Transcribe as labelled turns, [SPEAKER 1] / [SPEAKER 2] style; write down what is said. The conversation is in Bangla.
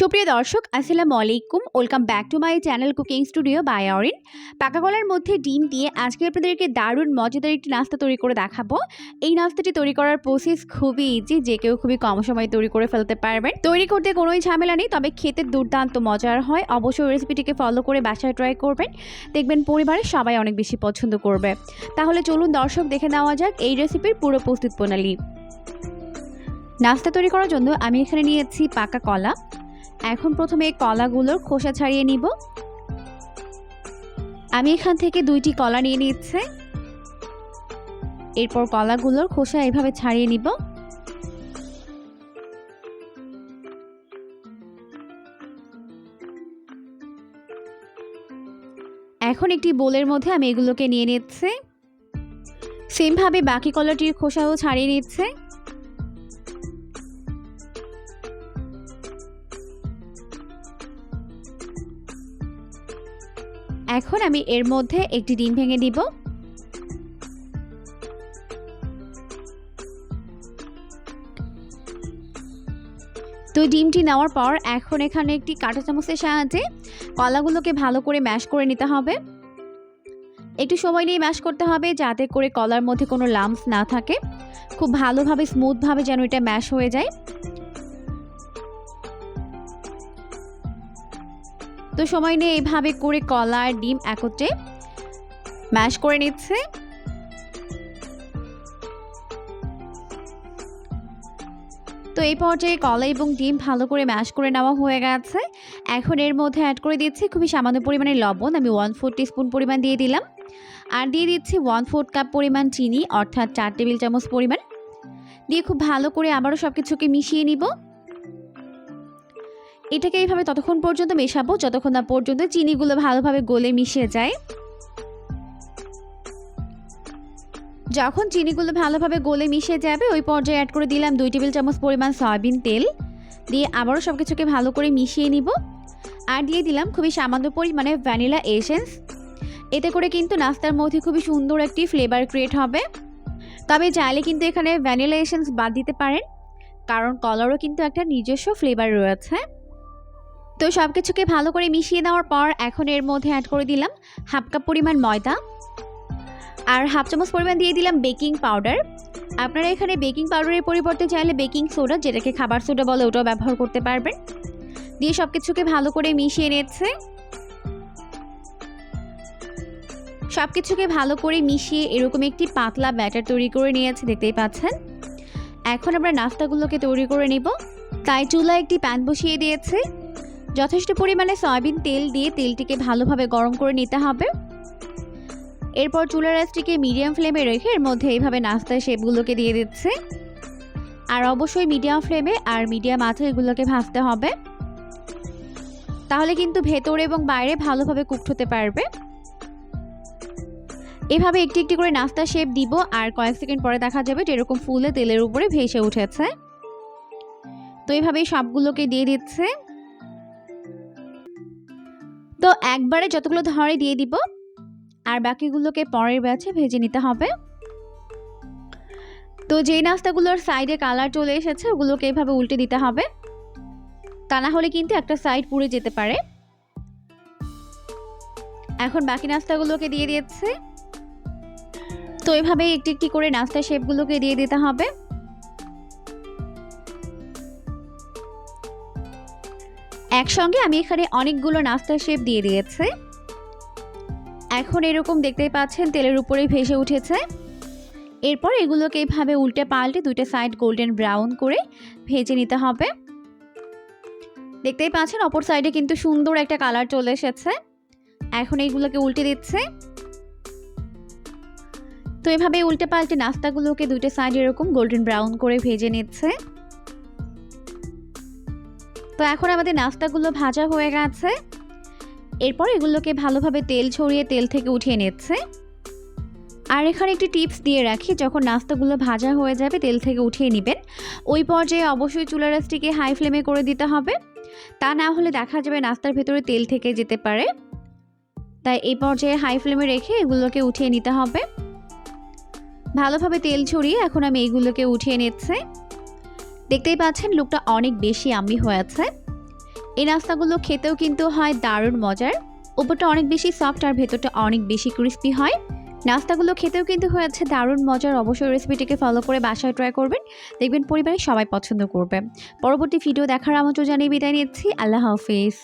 [SPEAKER 1] সুপ্রিয় দর্শক আসসালামু আলাইকুম, welcome back to my channel cooking studio by Orin. পাকা কলার মধ্যে ডিম দিয়ে আজকে আপনাদেরকে দারুণ মজাদার একটি নাস্তা তৈরি করে দেখাবো। এই নাস্তাটি তৈরি করার প্রসেস খুবই ইজি, যে কেউ খুবই কম সময়ে তৈরি করে ফেলতে পারবেন। তৈরি করতে কোনোই ঝামেলা নেই, তবে খেতে দুর্দান্ত মজার হয়। অবশ্যই রেসিপিটিকে ফলো করে বাসায় ট্রাই করবেন, দেখবেন পরিবারের সবাই অনেক বেশি পছন্দ করবে। তাহলে চলুন দর্শক দেখে নেওয়া যাক এই রেসিপির পুরো প্রস্তুত প্রণালী। নাস্তা তৈরি করার জন্য আমি এখানে নিয়েছি পাকা কলা। এখন প্রথমে কলাগুলোর খোসা ছাড়িয়ে নিব। আমি এখান থেকে 2টি কলা নিয়ে নিচ্ছি। এরপর কলাগুলোর খোসা এভাবে ছাড়িয়ে নিব। এখন একটি বোলের মধ্যে আমি এগুলোকে নিয়ে নিচ্ছি। সেমভাবে বাকি কলাটির খোসাও ছাড়িয়ে নিচ্ছে। এখন আমি এর মধ্যে একটি ডিম ভেঙে দিব। তো ডিমটি নেওয়ার পর এখন এখানে একটি কাঁটা চামচের সাহায্যে কলাগুলোকে ভালো করে ম্যাশ করে নিতে হবে। একটু সময় নিয়ে ম্যাশ করতে হবে, যাতে করে কলার মধ্যে কোনো লাম্পস না থাকে। খুব ভালোভাবে স্মুথভাবে যেন এটা ম্যাশ হয়ে যায়। তো সময় নিয়ে এইভাবে করে কলা আর ডিম একত্রে ম্যাশ করে নিচ্ছে। তো এই পর্যায়ে কলা এবং ডিম ভালো করে ম্যাশ করে নেওয়া হয়ে গেছে। এখন এর মধ্যে অ্যাড করে দিচ্ছি খুবই সামান্য পরিমাণে লবণ। আমি 1/4 টিস্পুন পরিমাণ দিয়ে দিলাম। আর দিয়ে দিচ্ছি 1/4 কাপ পরিমাণ চিনি, অর্থাৎ 4 টেবিল চামচ পরিমাণ। দিয়ে খুব ভালো করে আবারও সব কিছুকে মিশিয়ে নিব। এটাকে এইভাবে ততক্ষণ পর্যন্ত মেশাবো যতক্ষণ না পর্যন্ত চিনিগুলো ভালোভাবে গলে মিশে যায়। যখন চিনিগুলো ভালোভাবে গলে মিশে যাবে, ওই পর্যায়ে অ্যাড করে দিলাম 2 টেবিল চামচ পরিমাণ সয়াবিন তেল। দিয়ে আবারও সব কিছুকে ভালো করে মিশিয়ে নিব। আর দিয়ে দিলাম খুবই সামান্য পরিমাণে ভ্যানিলা এসেন্স। এতে করে কিন্তু নাস্তার মধ্যে খুবই সুন্দর একটি ফ্লেভার ক্রিয়েট হবে। তবে চাইলে কিন্তু এখানে ভ্যানিলা এসেন্স বাদ দিতে পারেন, কারণ কলারও কিন্তু একটা নিজস্ব ফ্লেভার রয়েছে। তো সব কিছুকে ভালো করে মিশিয়ে দেওয়ার পর এখন এর মধ্যে অ্যাড করে দিলাম 1/2 কাপ পরিমাণ ময়দা। আর 1/2 চামচ পরিমাণ দিয়ে দিলাম বেকিং পাউডার। আপনারা এখানে বেকিং পাউডারের পরিবর্তে চাইলে বেকিং সোডা, যেটাকে খাবার সোডা বলে, ওটাও ব্যবহার করতে পারবেন। দিয়ে সব কিছুকে ভালো করে মিশিয়ে নিচ্ছে। সব কিছুকে ভালো করে মিশিয়ে এরকম একটি পাতলা ব্যাটার তৈরি করে নিয়েছি, দেখতেই পাচ্ছেন। এখন আমরা নাস্তাগুলোকে তৈরি করে নিব। তাই চুলায় একটি প্যান বসিয়ে দিয়েছি। যথেষ্ট পরিমাণে সয়াবিন তেল দিয়ে তেলটিকে ভালোভাবে গরম করে নিতে হবে। এরপর চুলার আঁচটিকে মিডিয়াম ফ্লেমে রেখে এর মধ্যে এইভাবে নাস্তার শেপগুলোকে দিয়ে দিচ্ছে। আর অবশ্যই মিডিয়াম ফ্লেমে আর মিডিয়াম আঁচে এগুলোকে ভাজতে হবে, তাহলে কিন্তু ভেতরে এবং বাইরে ভালোভাবে কুকড হতে পারবে। এভাবে একটি একটি করে নাস্তা শেপ দিব, আর কয়েক সেকেন্ড পরে দেখা যাবে যে এরকম ফুলে তেলের উপরে ভেসে উঠেছে। তো এইভাবেই সবগুলোকে দিয়ে দিচ্ছে। তো একবারে যতগুলো ধরে দিয়ে দিব, আর বাকিগুলোকে পরের ব্যাচে ভেজে নিতে হবে। তো যেই নাস্তাগুলোর সাইডে কালার চলে এসেছে ওগুলোকে এইভাবে উল্টে দিতে হবে, তা না হলে কিন্তু একটা সাইড পুড়ে যেতে পারে। এখন বাকি নাস্তাগুলোকে দিয়ে দিচ্ছে। তো এইভাবে একটি একটি করে নাস্তা শেপগুলোকে দিয়ে দিতে হবে। একসঙ্গে আমি এখানে অনেকগুলো নাস্তা শেপ দিয়ে দিয়েছি। এখন এরকম দেখতেই পাচ্ছেন তেলের উপরেই ভেসে উঠেছে। এরপর এগুলোকে এইভাবে উল্টে পাল্টে 2টা সাইড গোল্ডেন ব্রাউন করে ভেজে নিতে হবে। দেখতেই পাচ্ছেন অপর সাইডে কিন্তু সুন্দর একটা কালার চলে এসেছে। এখন এইগুলোকে উল্টে দিচ্ছে। তো এভাবে উল্টে পাল্টে নাস্তাগুলোকে 2টা সাইড এরকম গোল্ডেন ব্রাউন করে ভেজে নিচ্ছে। তো এখন আমাদের নাস্তাগুলো ভাজা হয়ে গেছে। এরপর এগুলোকে ভালোভাবে তেল ছড়িয়ে তেল থেকে উঠিয়ে নিচ্ছে। আর এখানে একটি টিপস দিয়ে রাখি, যখন নাস্তাগুলো ভাজা হয়ে যাবে তেল থেকে উঠিয়ে নেবেন, ওই পর্যায়ে অবশ্যই চুলার আঁচটিকে হাই ফ্লেমে করে দিতে হবে, তা না হলে দেখা যাবে নাস্তার ভেতরে তেল থেকে যেতে পারে। তাই এই পর্যায়ে হাই ফ্লেমে রেখে এগুলোকে উঠিয়ে নিতে হবে। ভালোভাবে তেল ছড়িয়ে এখন আমি এইগুলোকে উঠিয়ে নিচ্ছি। দেখতেই পাচ্ছেন লুকটা অনেক বেশি ইয়াম্মি হয়েছে। এই নাস্তাগুলো খেতেও কিন্তু হয় দারুণ মজার। উপরটা অনেক বেশি সফট আর ভেতরটা অনেক বেশি ক্রিস্পি হয়। নাস্তাগুলো খেতেও কিন্তু হয়েছে দারুণ মজার। অবশ্যই রেসিপিটিকে ফলো করে বাসায় ট্রাই করবেন, দেখবেন পরিবারের সবাই পছন্দ করবে। পরবর্তী ভিডিও দেখার আমন্ত্রণ জানিয়ে বিদায় নিচ্ছি। আল্লাহ হাফেজ।